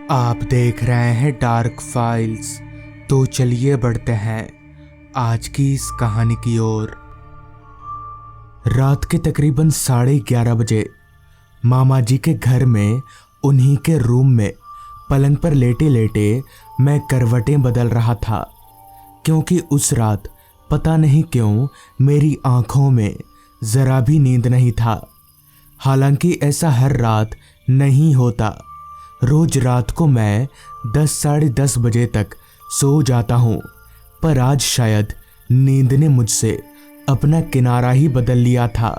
आप देख रहे हैं डार्क फाइल्स। तो चलिए बढ़ते हैं आज की इस कहानी की ओर। रात के तकरीबन 11:30 बजे मामा जी के घर में उन्हीं के रूम में पलंग पर लेटे लेटे मैं करवटें बदल रहा था, क्योंकि उस रात पता नहीं क्यों मेरी आंखों में जरा भी नींद नहीं था। हालांकि ऐसा हर रात नहीं होता। रोज रात को मैं 10 साढ़े 10 बजे तक सो जाता हूँ, पर आज शायद नींद ने मुझसे अपना किनारा ही बदल लिया था।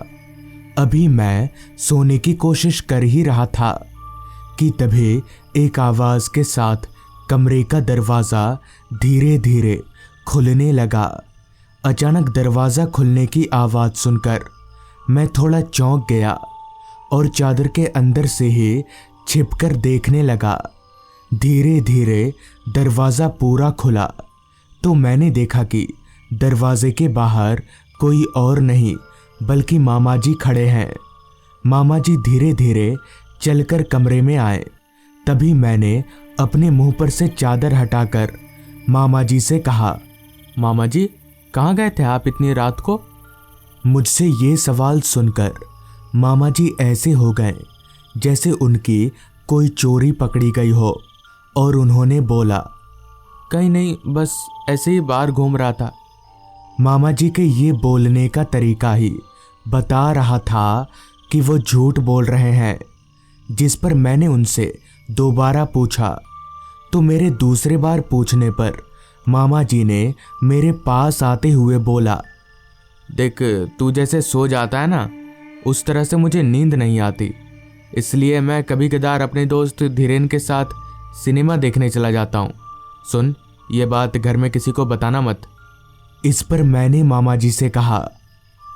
अभी मैं सोने की कोशिश कर ही रहा था कि तभी एक आवाज के साथ कमरे का दरवाजा धीरे धीरे खुलने लगा। अचानक दरवाजा खुलने की आवाज सुनकर मैं थोड़ा चौंक गया और चादर के अंदर से ही छिपकर देखने लगा। धीरे धीरे दरवाजा पूरा खुला तो मैंने देखा कि दरवाजे के बाहर कोई और नहीं बल्कि मामा जी खड़े हैं। मामा जी धीरे धीरे चलकर कमरे में आए। तभी मैंने अपने मुंह पर से चादर हटाकर मामा जी से कहा, मामा जी कहाँ गए थे आप इतनी रात को? मुझसे ये सवाल सुनकर मामा जी ऐसे हो गए जैसे उनकी कोई चोरी पकड़ी गई हो, और उन्होंने बोला, कहीं नहीं, बस ऐसे ही बाहर घूम रहा था। मामा जी के ये बोलने का तरीका ही बता रहा था कि वो झूठ बोल रहे हैं। जिस पर मैंने उनसे दोबारा पूछा तो मेरे दूसरे बार पूछने पर मामा जी ने मेरे पास आते हुए बोला, देख, तू जैसे सो जाता है ना, उस तरह से मुझे नींद नहीं आती, इसलिए मैं कभी कदार अपने दोस्त धीरेन के साथ सिनेमा देखने चला जाता हूँ। सुन, ये बात घर में किसी को बताना मत। इस पर मैंने मामा जी से कहा,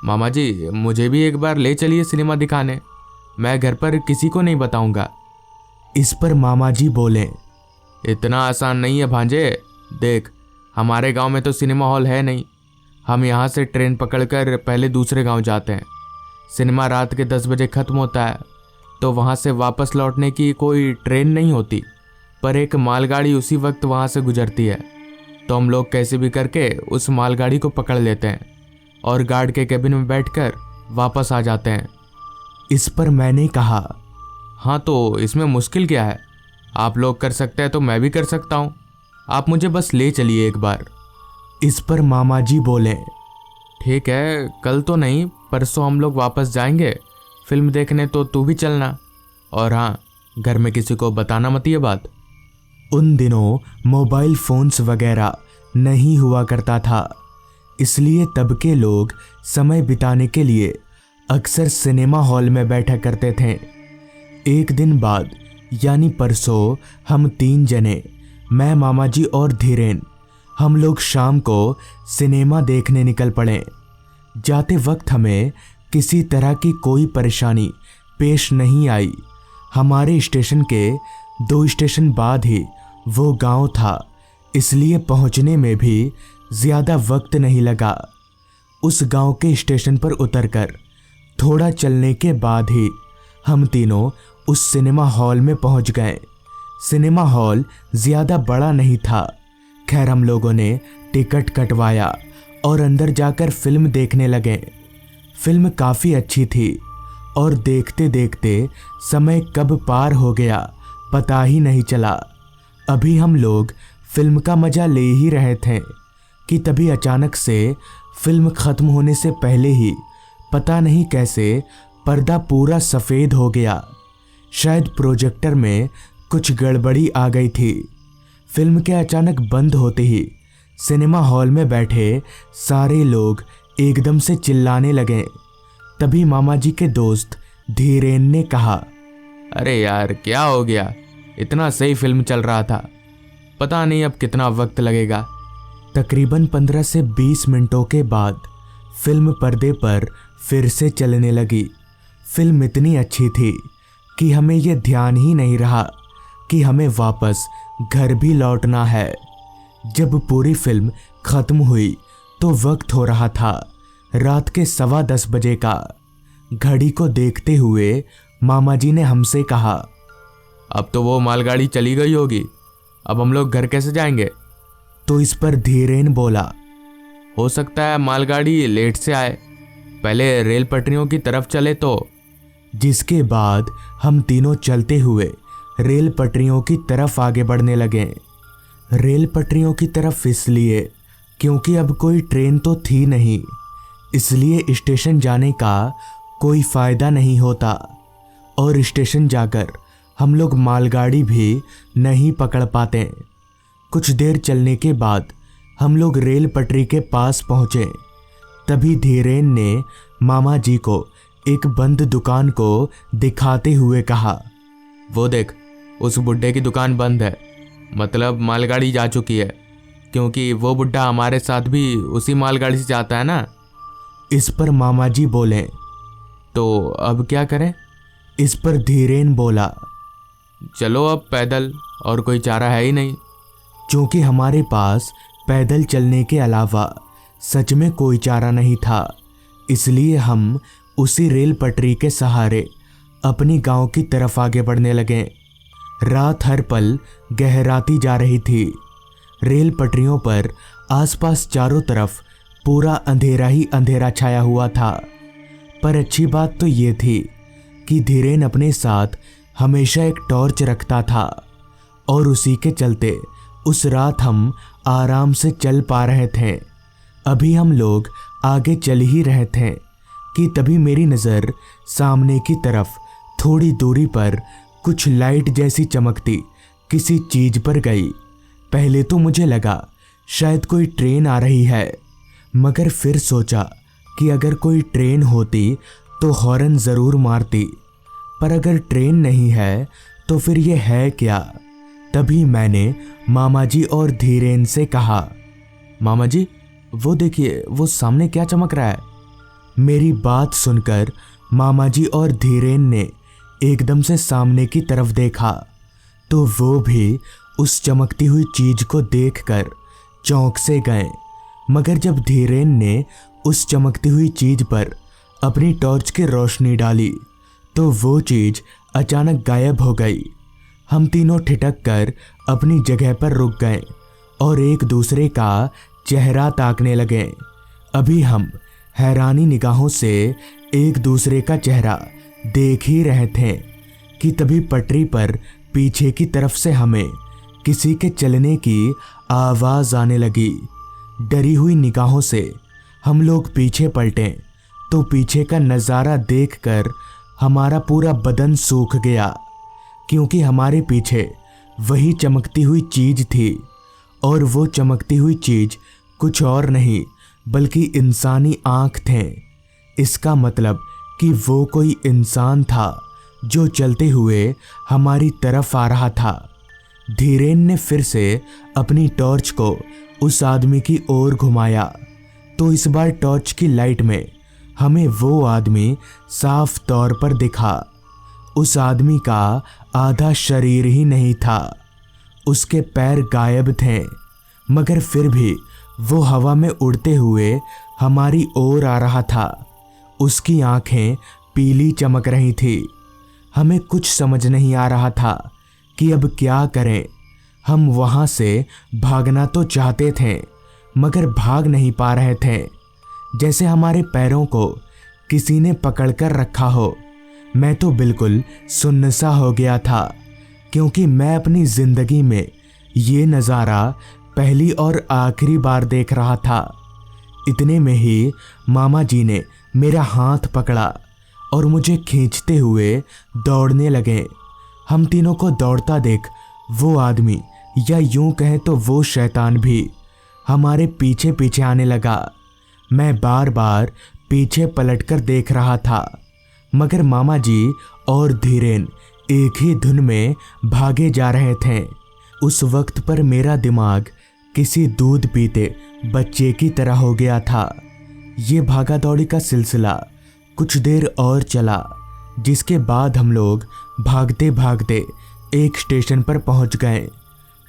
मामा जी मुझे भी एक बार ले चलिए सिनेमा दिखाने, मैं घर पर किसी को नहीं बताऊंगा। इस पर मामा जी बोले, इतना आसान नहीं है भांजे, देख हमारे गांव में तो सिनेमा हॉल है नहीं। हम यहाँ से ट्रेन पकड़कर पहले दूसरे गांव जाते हैं। सिनेमा रात के 10 बजे ख़त्म होता है, तो वहाँ से वापस लौटने की कोई ट्रेन नहीं होती, पर एक मालगाड़ी उसी वक्त वहाँ से गुजरती है। तो हम लोग कैसे भी करके उस मालगाड़ी को पकड़ लेते हैं और गार्ड के कैबिन में बैठकर वापस आ जाते हैं। इस पर मैंने कहा, हाँ तो इसमें मुश्किल क्या है? आप लोग कर सकते हैं तो मैं भी कर सकता हूँ, आप मुझे बस ले चलिए एक बार। इस पर मामा जी बोले, ठीक है, कल तो नहीं, परसों हम लोग वापस जाएंगे फिल्म देखने, तो तू भी चलना, और हाँ, घर में किसी को बताना मत ये बात। उन दिनों मोबाइल फोन्स वगैरह नहीं हुआ करता था, इसलिए तब के लोग समय बिताने के लिए अक्सर सिनेमा हॉल में बैठा करते थे। एक दिन बाद यानी परसों हम 3 जने, मैं, मामा जी और धीरेन, हम लोग शाम को सिनेमा देखने निकल पड़े। जाते वक्त हमें किसी तरह की कोई परेशानी पेश नहीं आई। हमारे स्टेशन के 2 स्टेशन बाद ही वो गांव था, इसलिए पहुंचने में भी ज़्यादा वक्त नहीं लगा। उस गांव के स्टेशन पर उतरकर थोड़ा चलने के बाद ही हम तीनों उस सिनेमा हॉल में पहुंच गए। सिनेमा हॉल ज़्यादा बड़ा नहीं था। खैर, हम लोगों ने टिकट कटवाया और अंदर जाकर फिल्म देखने लगे। फिल्म काफ़ी अच्छी थी और देखते देखते समय कब पार हो गया पता ही नहीं चला। अभी हम लोग फिल्म का मज़ा ले ही रहे थे कि तभी अचानक से फिल्म ख़त्म होने से पहले ही पता नहीं कैसे पर्दा पूरा सफ़ेद हो गया। शायद प्रोजेक्टर में कुछ गड़बड़ी आ गई थी। फिल्म के अचानक बंद होते ही सिनेमा हॉल में बैठे सारे लोग एकदम से चिल्लाने लगे। तभी मामा जी के दोस्त धीरेन ने कहा, अरे यार क्या हो गया, इतना सही फिल्म चल रहा था, पता नहीं अब कितना वक्त लगेगा। तकरीबन 15 से 20 मिनटों के बाद फिल्म पर्दे पर फिर से चलने लगी। फिल्म इतनी अच्छी थी कि हमें यह ध्यान ही नहीं रहा कि हमें वापस घर भी लौटना है। जब पूरी फिल्म खत्म हुई तो वक्त हो रहा था रात के 10:15 बजे का। घड़ी को देखते हुए मामा जी ने हमसे कहा, अब तो वो मालगाड़ी चली गई होगी, अब हम लोग घर कैसे जाएंगे? तो इस पर धीरेन बोला, हो सकता है मालगाड़ी लेट से आए, पहले रेल पटरियों की तरफ चले तो। जिसके बाद हम तीनों चलते हुए रेल पटरियों की तरफ आगे बढ़ने लगे। रेल पटरियों की तरफ इसलिए क्योंकि अब कोई ट्रेन तो थी नहीं, इसलिए स्टेशन जाने का कोई फायदा नहीं होता और स्टेशन जाकर हम लोग मालगाड़ी भी नहीं पकड़ पाते। कुछ देर चलने के बाद हम लोग रेल पटरी के पास पहुंचे। तभी धीरेन ने मामा जी को एक बंद दुकान को दिखाते हुए कहा, वो देख, उस बुड्ढे की दुकान बंद है, मतलब मालगाड़ी जा चुकी है, क्योंकि वो बुड्ढा हमारे साथ भी उसी मालगाड़ी से जाता है ना। इस पर मामा जी बोले, तो अब क्या करें? इस पर धीरेन बोला, चलो अब पैदल, और कोई चारा है ही नहीं। क्योंकि हमारे पास पैदल चलने के अलावा सच में कोई चारा नहीं था, इसलिए हम उसी रेल पटरी के सहारे अपनी गांव की तरफ आगे बढ़ने लगे। रात हर पल गहराती जा रही थी। रेल पटरियों पर आसपास चारों तरफ पूरा अंधेरा ही अंधेरा छाया हुआ था। पर अच्छी बात तो ये थी कि धीरेन अपने साथ हमेशा एक टॉर्च रखता था और उसी के चलते उस रात हम आराम से चल पा रहे थे। अभी हम लोग आगे चल ही रहे थे कि तभी मेरी नज़र सामने की तरफ थोड़ी दूरी पर कुछ लाइट जैसी चमकती किसी चीज पर गई। पहले तो मुझे लगा शायद कोई ट्रेन आ रही है, मगर फिर सोचा कि अगर कोई ट्रेन होती तो हॉर्न ज़रूर मारती, पर अगर ट्रेन नहीं है तो फिर ये है क्या? तभी मैंने मामा जी और धीरेन से कहा, मामा जी, वो देखिए, वो सामने क्या चमक रहा है? मेरी बात सुनकर मामा जी और धीरेन ने एकदम से सामने की तरफ देखा तो वो भी उस चमकती हुई चीज को देखकर चौंक से गए। मगर जब धीरेन ने उस चमकती हुई चीज पर अपनी टॉर्च की रोशनी डाली तो वो चीज अचानक गायब हो गई। हम तीनों ठिठक कर अपनी जगह पर रुक गए और एक दूसरे का चेहरा ताकने लगे। अभी हम हैरानी निगाहों से एक दूसरे का चेहरा देख ही रहे थे कि तभी पटरी पर पीछे की तरफ से हमें किसी के चलने की आवाज़ आने लगी। डरी हुई निगाहों से हम लोग पीछे पलटे तो पीछे का नज़ारा देखकर हमारा पूरा बदन सूख गया, क्योंकि हमारे पीछे वही चमकती हुई चीज थी और वो चमकती हुई चीज कुछ और नहीं बल्कि इंसानी आँख थे। इसका मतलब कि वो कोई इंसान था जो चलते हुए हमारी तरफ आ रहा था। धीरेन ने फिर से अपनी टॉर्च को उस आदमी की ओर घुमाया तो इस बार टॉर्च की लाइट में हमें वो आदमी साफ तौर पर दिखा। उस आदमी का आधा शरीर ही नहीं था, उसके पैर गायब थे, मगर फिर भी वो हवा में उड़ते हुए हमारी ओर आ रहा था। उसकी आंखें पीली चमक रही थी। हमें कुछ समझ नहीं आ रहा था कि अब क्या करें। हम वहाँ से भागना तो चाहते थे मगर भाग नहीं पा रहे थे, जैसे हमारे पैरों को किसी ने पकड़कर रखा हो। मैं तो बिल्कुल सुन्न सा हो गया था, क्योंकि मैं अपनी ज़िंदगी में ये नज़ारा पहली और आखिरी बार देख रहा था। इतने में ही मामा जी ने मेरा हाथ पकड़ा और मुझे खींचते हुए दौड़ने लगे। हम तीनों को दौड़ता देख वो आदमी, या यूं कहें तो वो शैतान भी हमारे पीछे पीछे आने लगा। मैं बार बार पीछे पलटकर देख रहा था, मगर मामा जी और धीरेन एक ही धुन में भागे जा रहे थे। उस वक्त पर मेरा दिमाग किसी दूध पीते बच्चे की तरह हो गया था। ये भागा दौड़ी का सिलसिला कुछ देर और चला, जिसके बाद हम लोग भागते भागते एक स्टेशन पर पहुंच गए।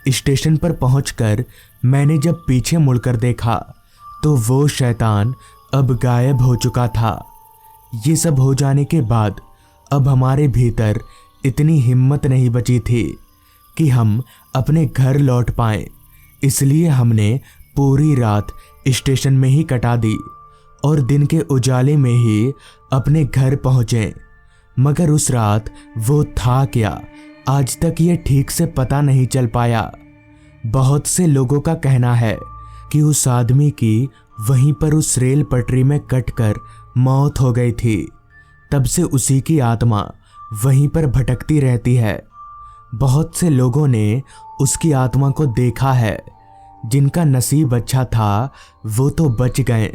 स्टेशन पर पहुंचकर मैंने जब पीछे मुड़कर देखा तो वो शैतान अब गायब हो चुका था। ये सब हो जाने के बाद अब हमारे भीतर इतनी हिम्मत नहीं बची थी कि हम अपने घर लौट पाएं, इसलिए हमने पूरी रात स्टेशन में ही कटा दी और दिन के उजाले में ही अपने घर पहुंचे। मगर उस रात वो था क्या, आज तक ये ठीक से पता नहीं चल पाया। बहुत से लोगों का कहना है कि उस आदमी की वहीं पर उस रेल पटरी में कटकर मौत हो गई थी। तब से उसी की आत्मा वहीं पर भटकती रहती है। बहुत से लोगों ने उसकी आत्मा को देखा है। जिनका नसीब अच्छा था वो तो बच गए,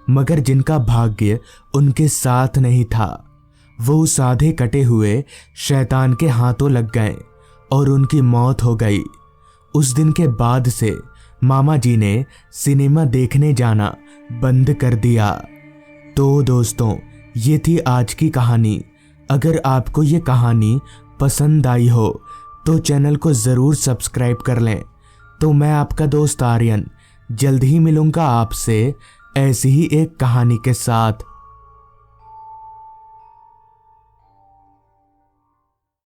मगर जिनका भाग्य उनके साथ नहीं था वो उस आधे कटे हुए शैतान के हाथों लग गए और उनकी मौत हो गई। उस दिन के बाद से मामा जी ने सिनेमा देखने जाना बंद कर दिया। तो दोस्तों, ये थी आज की कहानी। अगर आपको ये कहानी पसंद आई हो तो चैनल को ज़रूर सब्सक्राइब कर लें। तो मैं आपका दोस्त आर्यन जल्द ही मिलूँगा आपसे ऐसी ही एक कहानी के साथ।